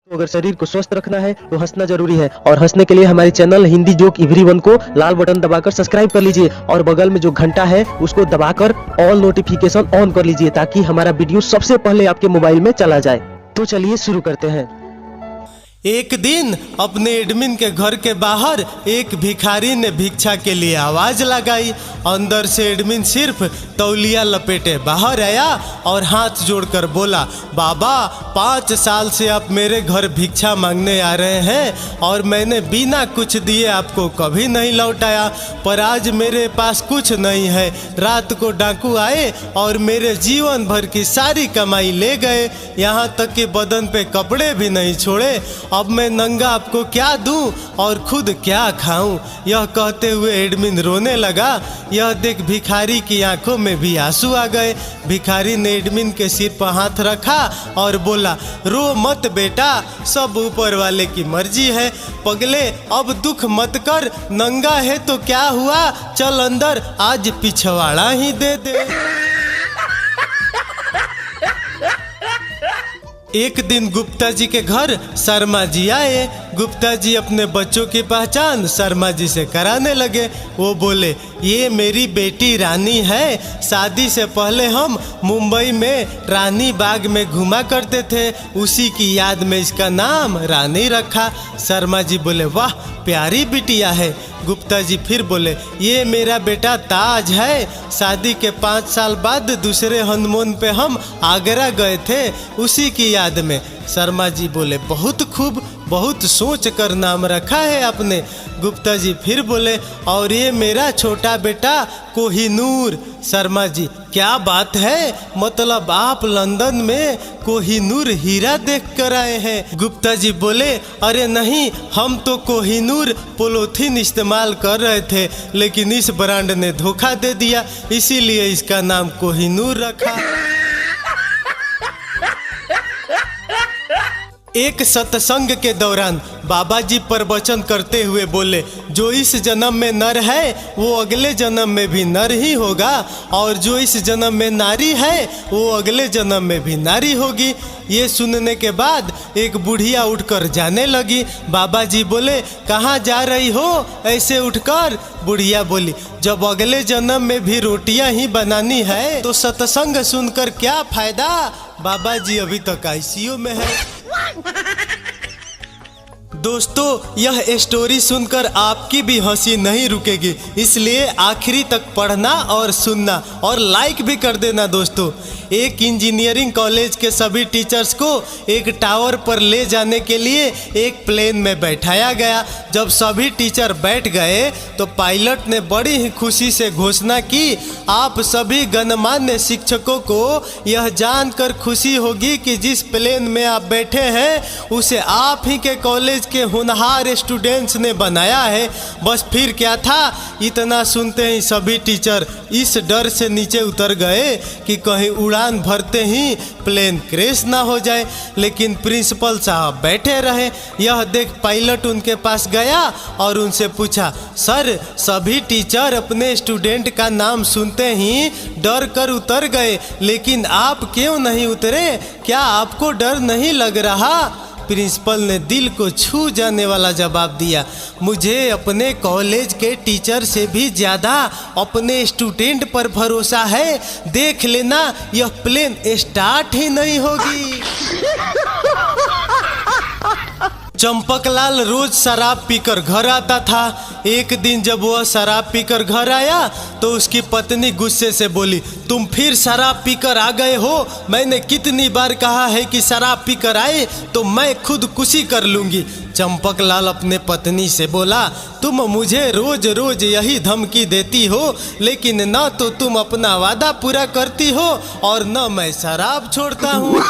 तो अगर शरीर को स्वस्थ रखना है तो हंसना जरूरी है, और हंसने के लिए हमारे चैनल हिंदी जोक एवरीवन को लाल बटन दबाकर सब्सक्राइब कर लीजिए और बगल में जो घंटा है उसको दबाकर ऑल नोटिफिकेशन ऑन कर लीजिए ताकि हमारा वीडियो सबसे पहले आपके मोबाइल में चला जाए। तो चलिए शुरू करते हैं। एक दिन अपने एडमिन के घर के बाहर एक भिखारी ने भिक्षा के लिए आवाज लगाई। अंदर से एडमिन सिर्फ तौलिया लपेटे बाहर आया और हाथ जोड़कर बोला, बाबा 5 साल से आप मेरे घर भिक्षा मांगने आ रहे हैं और मैंने बिना कुछ दिए आपको कभी नहीं लौटाया, पर आज मेरे पास कुछ नहीं है। रात को डाकू आए और मेरे जीवन भर की सारी कमाई ले गए, यहाँ तक कि बदन पे कपड़े भी नहीं छोड़े। अब मैं नंगा आपको क्या दूं और खुद क्या खाऊं। यह कहते हुए एडमिन रोने लगा। यह देख भिखारी की आंखों में भी आंसू आ गए। भिखारी ने एडमिन के सिर पर हाथ रखा और बोला, रो मत बेटा, सब ऊपर वाले की मर्जी है। पगले अब दुख मत कर, नंगा है तो क्या हुआ, चल अंदर आज पिछवाड़ा ही दे दे। एक दिन गुप्ता जी के घर शर्मा जी आए। गुप्ता जी अपने बच्चों की पहचान शर्मा जी से कराने लगे। वो बोले, ये मेरी बेटी रानी है। शादी से पहले हम मुंबई में रानी बाग में घुमा करते थे, उसी की याद में इसका नाम रानी रखा। शर्मा जी बोले, वाह प्यारी बिटिया है। गुप्ता जी फिर बोले, ये मेरा बेटा ताज है। शादी के 5 साल बाद दूसरे हनीमून पे हम आगरा गए थे, उसी की याद में। शर्मा जी बोले, बहुत खूब, बहुत सोच कर नाम रखा है आपने। गुप्ता जी फिर बोले, और ये मेरा छोटा बेटा कोहिनूर। शर्मा जी, क्या बात है, मतलब आप लंदन में कोहिनूर हीरा देख कर आए हैं। गुप्ता जी बोले, अरे नहीं, हम तो कोहिनूर पोलोथीन इस्तेमाल कर रहे थे, लेकिन इस ब्रांड ने धोखा दे दिया, इसीलिए इसका नाम कोहिनूर रखा। एक सत्संग के दौरान बाबा जी प्रवचन करते हुए बोले, जो इस जन्म में नर है वो अगले जन्म में भी नर ही होगा, और जो इस जन्म में नारी है वो अगले जन्म में भी नारी होगी। ये सुनने के बाद एक बुढ़िया उठकर जाने लगी। बाबा जी बोले, कहाँ जा रही हो ऐसे उठकर? बुढ़िया बोली, जब अगले जन्म में भी रोटियां ही बनानी है तो सत्संग सुनकर क्या फायदा। बाबा जी अभी तक आईसीयू में है। दोस्तों, यह स्टोरी सुनकर आपकी भी हंसी नहीं रुकेगी, इसलिए आखिरी तक पढ़ना और सुनना और लाइक भी कर देना। दोस्तों, एक इंजीनियरिंग कॉलेज के सभी टीचर्स को एक टावर पर ले जाने के लिए एक प्लेन में बैठाया गया। जब सभी टीचर बैठ गए तो पायलट ने बड़ी ही खुशी से घोषणा की, आप सभी गणमान्य शिक्षकों को यह जानकर खुशी होगी कि जिस प्लेन में आप बैठे हैं उसे आप ही के कॉलेज के होनहार स्टूडेंट्स ने बनाया है। बस फिर क्या था, इतना सुनते ही सभी टीचर इस डर से नीचे उतर गए कि कहीं उड़ान भरते ही प्लेन क्रैश ना हो जाए। लेकिन प्रिंसिपल साहब बैठे रहे। यह देख पायलट उनके पास गया और उनसे पूछा, सर सभी टीचर अपने स्टूडेंट का नाम सुनते ही डर कर उतर गए, लेकिन आप क्यों नहीं उतरे? क्या आपको डर नहीं लग रहा? प्रिंसिपल ने दिल को छू जाने वाला जवाब दिया, मुझे अपने कॉलेज के टीचर से भी ज़्यादा अपने स्टूडेंट पर भरोसा है। देख लेना, यह प्लेन स्टार्ट ही नहीं होगी। चंपकलाल रोज शराब पीकर घर आता था। एक दिन जब वह शराब पीकर घर आया तो उसकी पत्नी गुस्से से बोली, तुम फिर शराब पीकर आ गए हो? मैंने कितनी बार कहा है कि शराब पीकर आए तो मैं खुदकुशी कर लूंगी। चंपकलाल अपने पत्नी से बोला, तुम मुझे रोज रोज यही धमकी देती हो, लेकिन न तो तुम अपना वादा पूरा करती हो और न मैं शराब छोड़ता हूँ।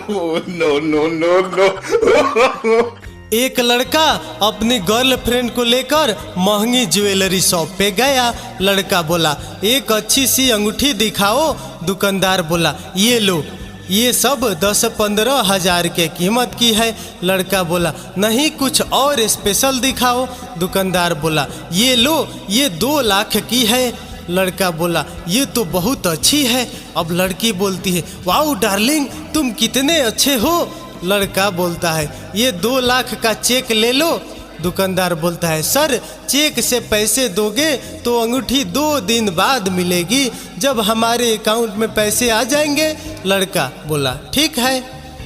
No no no no. एक लड़का अपनी गर्लफ्रेंड को लेकर महंगी ज्वेलरी शॉप पे गया। लड़का बोला, एक अच्छी सी अंगूठी दिखाओ। दुकानदार बोला, ये लो, ये सब 10-15 हज़ार के कीमत की है। लड़का बोला, नहीं कुछ और स्पेशल दिखाओ। दुकानदार बोला, ये लो, ये 2 लाख की है। लड़का बोला, ये तो बहुत अच्छी है। अब लड़की बोलती है, वाओ डार्लिंग, तुम कितने अच्छे हो। लड़का बोलता है ये 2 लाख का चेक ले लो। दुकानदार बोलता है सर चेक से पैसे दोगे तो अंगूठी 2 दिन बाद मिलेगी, जब हमारे अकाउंट में पैसे आ जाएंगे। लड़का बोला ठीक है।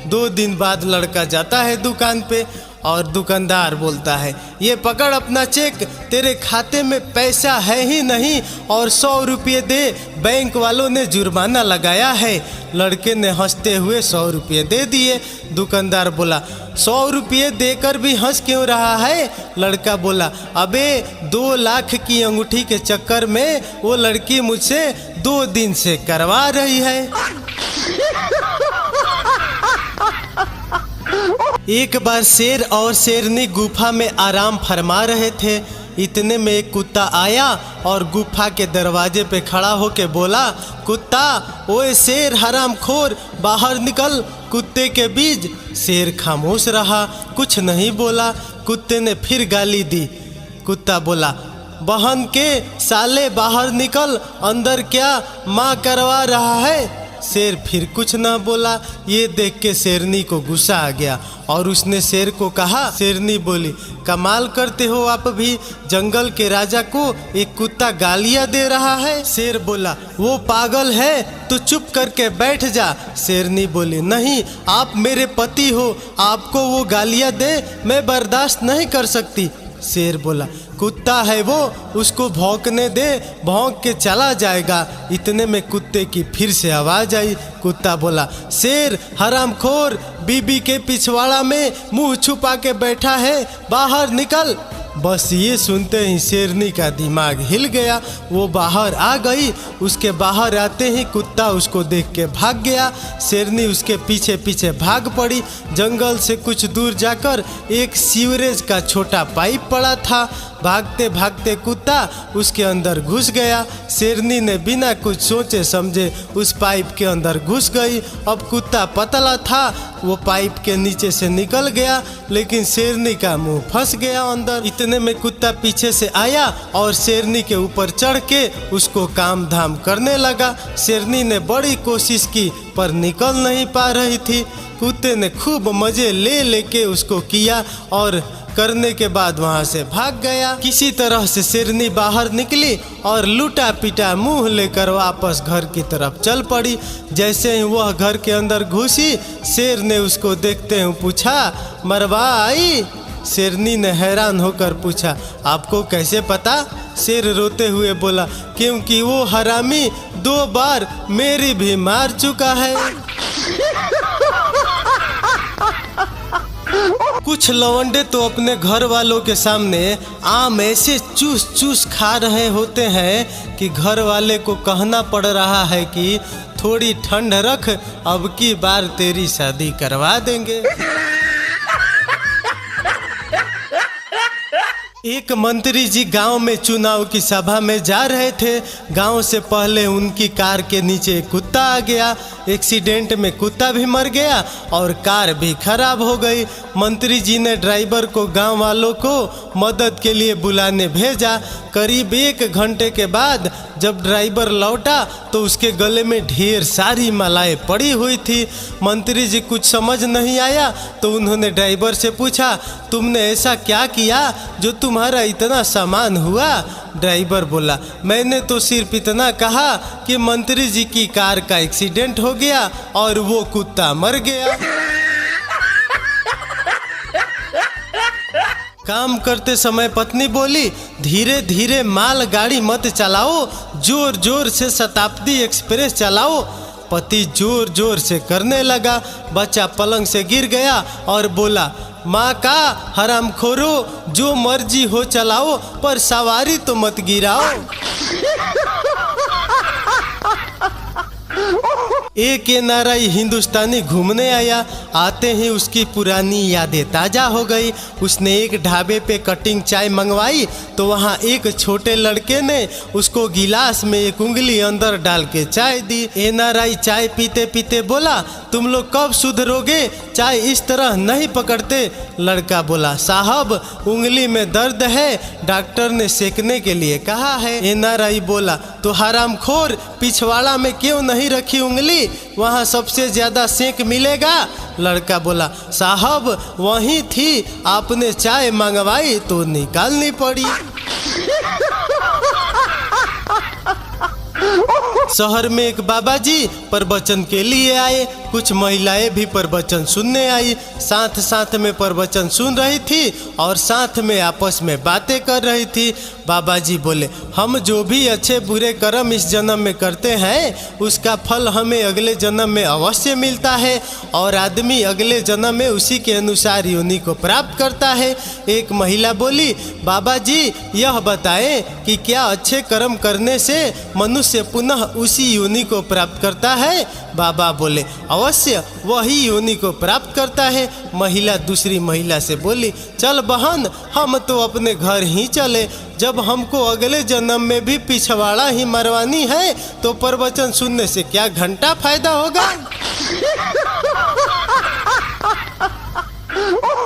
2 दिन बाद लड़का जाता है दुकान पे और दुकानदार बोलता है ये पकड़ अपना चेक, तेरे खाते में पैसा है ही नहीं और 100 रुपये दे, बैंक वालों ने जुर्माना लगाया है। लड़के ने हंसते हुए 100 रुपये दे दिए। दुकानदार बोला 100 रुपये देकर भी हंस क्यों रहा है? लड़का बोला अबे 2 लाख की अंगूठी के चक्कर में वो लड़की मुझसे 2 दिन से करवा रही है। एक बार शेर और शेरनी गुफा में आराम फरमा रहे थे। इतने में एक कुत्ता आया और गुफा के दरवाजे पे खड़ा होके बोला कुत्ता ओए शेर हरामखोर बाहर निकल। कुत्ते के बीच शेर खामोश रहा, कुछ नहीं बोला। कुत्ते ने फिर गाली दी। कुत्ता बोला बहन के साले बाहर निकल, अंदर क्या माँ करवा रहा है? शेर फिर कुछ ना बोला। ये देख के शेरनी को गुस्सा आ गया और उसने शेर को कहा। शेरनी बोली कमाल करते हो आप भी, जंगल के राजा को एक कुत्ता गालियां दे रहा है। शेर बोला वो पागल है, तो चुप करके बैठ जा। शेरनी बोली नहीं आप मेरे पति हो, आपको वो गालियां दे मैं बर्दाश्त नहीं कर सकती। शेर बोला कुत्ता है वो, उसको भौंकने दे, भौंक के चला जाएगा। इतने में कुत्ते की फिर से आवाज आई। कुत्ता बोला शेर हरामखोर बीबी के पिछवाड़ा में मुंह छुपा के बैठा है, बाहर निकल। बस ये सुनते ही शेरनी का दिमाग हिल गया, वो बाहर आ गई। उसके बाहर आते ही कुत्ता उसको देख के भाग गया। शेरनी उसके पीछे पीछे भाग पड़ी। जंगल से कुछ दूर जाकर एक सीवरेज का छोटा पाइप पड़ा था। भागते भागते कुत्ता उसके अंदर घुस गया। शेरनी ने बिना कुछ सोचे समझे उस पाइप के अंदर घुस गई। अब कुत्ता पतला था, वो पाइप के नीचे से निकल गया, लेकिन शेरनी का मुंह फंस गया अंदर। इतने में कुत्ता पीछे से आया और शेरनी के ऊपर चढ़ के उसको काम धाम करने लगा। शेरनी ने बड़ी कोशिश की पर निकल नहीं पा रही थी। कुत्ते ने खूब मजे ले लेके उसको किया और करने के बाद वहां से भाग गया। किसी तरह से शेरनी बाहर निकली और लूटा पिटा मुंह लेकर वापस घर की तरफ चल पड़ी। जैसे ही वह घर के अंदर घुसी, शेर ने उसको देखते हुए पूछा मरवा आई? शेरनी ने हैरान होकर पूछा आपको कैसे पता? शेर रोते हुए बोला क्योंकि वो हरामी 2 बार मेरी भी मार चुका है। कुछ लवंडे तो अपने घर वालों के सामने आम ऐसे चूस चूस खा रहे होते हैं कि घर वाले को कहना पड़ रहा है कि थोड़ी ठंड रख, अब की बार तेरी शादी करवा देंगे। एक मंत्री जी गांव में चुनाव की सभा में जा रहे थे। गांव से पहले उनकी कार के नीचे कुत्ता आ गया। एक्सीडेंट में कुत्ता भी मर गया और कार भी खराब हो गई। मंत्री जी ने ड्राइवर को गांव वालों को मदद के लिए बुलाने भेजा। करीब 1 घंटे के बाद जब ड्राइवर लौटा तो उसके गले में ढेर सारी मालाएं पड़ी हुई थी। मंत्री जी कुछ समझ नहीं आया तो उन्होंने ड्राइवर से पूछा तुमने ऐसा क्या किया जो तुम्हारा इतना सामान हुआ? ड्राइवर बोला मैंने तो सिर्फ इतना कहा कि मंत्री जी की कार का एक्सीडेंट हो गया और वो कुत्ता मर गया। काम करते समय पत्नी बोली धीरे धीरे माल गाड़ी मत चलाओ, जोर जोर से शताब्दी एक्सप्रेस चलाओ। पति जोर जोर से करने लगा। बच्चा पलंग से गिर गया और बोला माँ का हरामखोरो, जो मर्जी हो चलाओ पर सवारी तो मत गिराओ। एक एनआरआई हिंदुस्तानी घूमने आया। आते ही उसकी पुरानी यादें ताज़ा हो गई। उसने एक ढाबे पे कटिंग चाय मंगवाई तो वहाँ एक छोटे लड़के ने उसको गिलास में एक उंगली अंदर डाल के चाय दी। एनआरआई चाय पीते पीते बोला तुम लोग कब सुधरोगे, चाय इस तरह नहीं पकड़ते। लड़का बोला साहब उंगली में दर्द है, डॉक्टर ने सेकने के लिए कहा है। एनआरआई बोला तो हरामखोर पिछवाड़ा में क्यों नहीं रखी उंगली, बोली वहाँ सबसे ज़्यादा सेंक मिलेगा? लड़का बोला साहब वहीं थी, आपने चाय मंगवाई तो निकालनी पड़ी। शहर में एक बाबा जी प्रवचन के लिए आए। कुछ महिलाएं भी प्रवचन सुनने आई। साथ साथ में प्रवचन सुन रही थी और साथ में आपस में बातें कर रही थी। बाबा जी बोले हम जो भी अच्छे बुरे कर्म इस जन्म में करते हैं उसका फल हमें अगले जन्म में अवश्य मिलता है और आदमी अगले जन्म में उसी के अनुसार योनि को प्राप्त करता है। एक महिला बोली बाबा जी यह बताएं कि क्या अच्छे कर्म करने से मनुष्य पुनः उसी योनि को प्राप्त करता है? बाबा बोले अवश्य वही योनि को प्राप्त करता है। महिला दूसरी महिला से बोली चल बहन हम तो अपने घर ही चले, जब हमको अगले जन्म में भी पिछवाड़ा ही मरवानी है तो प्रवचन सुनने से क्या घंटा फायदा होगा।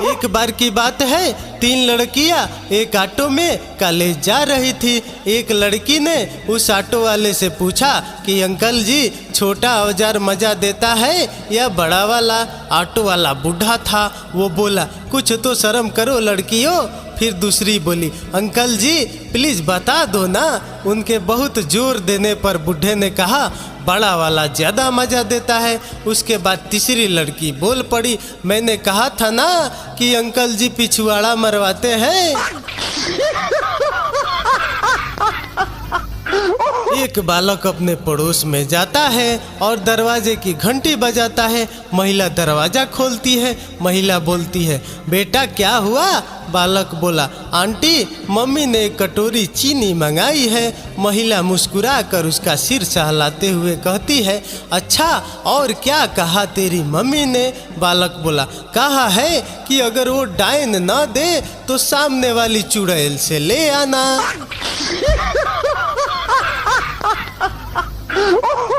एक बार की बात है, 3 लड़कियां एक ऑटो में कॉलेज जा रही थी। एक लड़की ने उस ऑटो वाले से पूछा कि अंकल जी छोटा औजार मजा देता है या बड़ा वाला? ऑटो वाला बूढ़ा था, वो बोला कुछ तो शर्म करो लड़कियों। फिर दूसरी बोली अंकल जी प्लीज बता दो ना। उनके बहुत जोर देने पर बूढ़े ने कहा बड़ा वाला ज़्यादा मज़ा देता है। उसके बाद तीसरी लड़की बोल पड़ी मैंने कहा था ना कि अंकल जी पिछवाड़ा मरवाते हैं। एक बालक अपने पड़ोस में जाता है और दरवाजे की घंटी बजाता है। महिला दरवाजा खोलती है। महिला बोलती है बेटा क्या हुआ? बालक बोला आंटी मम्मी ने एक कटोरी चीनी मंगाई है। महिला मुस्कुरा कर उसका सिर सहलाते हुए कहती है अच्छा और क्या कहा तेरी मम्मी ने? बालक बोला कहा है कि अगर वो डायन न दे तो सामने वाली चुड़ैल से ले आना।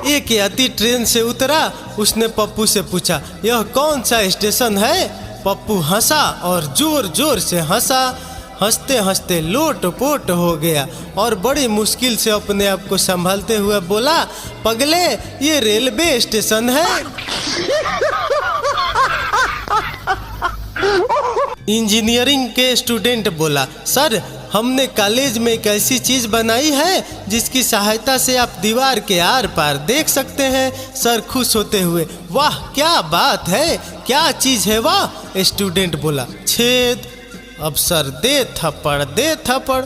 एक यात्री ट्रेन से उतरा। उसने पप्पू से पूछा यह कौन सा स्टेशन है? पप्पू हंसा और जोर जोर से हंसा। हंसते हंसते लोटपोट हो गया और बड़ी मुश्किल से अपने आप को संभालते हुए बोला पगले ये रेलवे स्टेशन है। इंजीनियरिंग के स्टूडेंट बोला सर हमने कॉलेज में एक ऐसी चीज बनाई है जिसकी सहायता से आप दीवार के आर पार देख सकते हैं। सर खुश होते हुए वाह क्या बात है, क्या चीज है वाह? स्टूडेंट बोला छेद। अब सर दे थप्पड़ दे थप्पड़।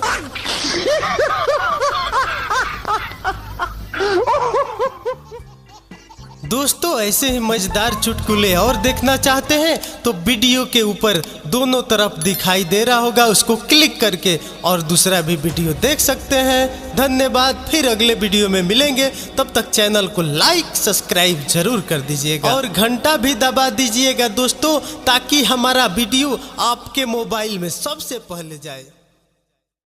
दोस्तों ऐसे ही मजेदार चुटकुले और देखना चाहते हैं तो वीडियो के ऊपर दोनों तरफ दिखाई दे रहा होगा, उसको क्लिक करके और दूसरा भी वीडियो देख सकते हैं। धन्यवाद, फिर अगले वीडियो में मिलेंगे। तब तक चैनल को लाइक सब्सक्राइब जरूर कर दीजिएगा और घंटा भी दबा दीजिएगा दोस्तों, ताकि हमारा वीडियो आपके मोबाइल में सबसे पहले जाए।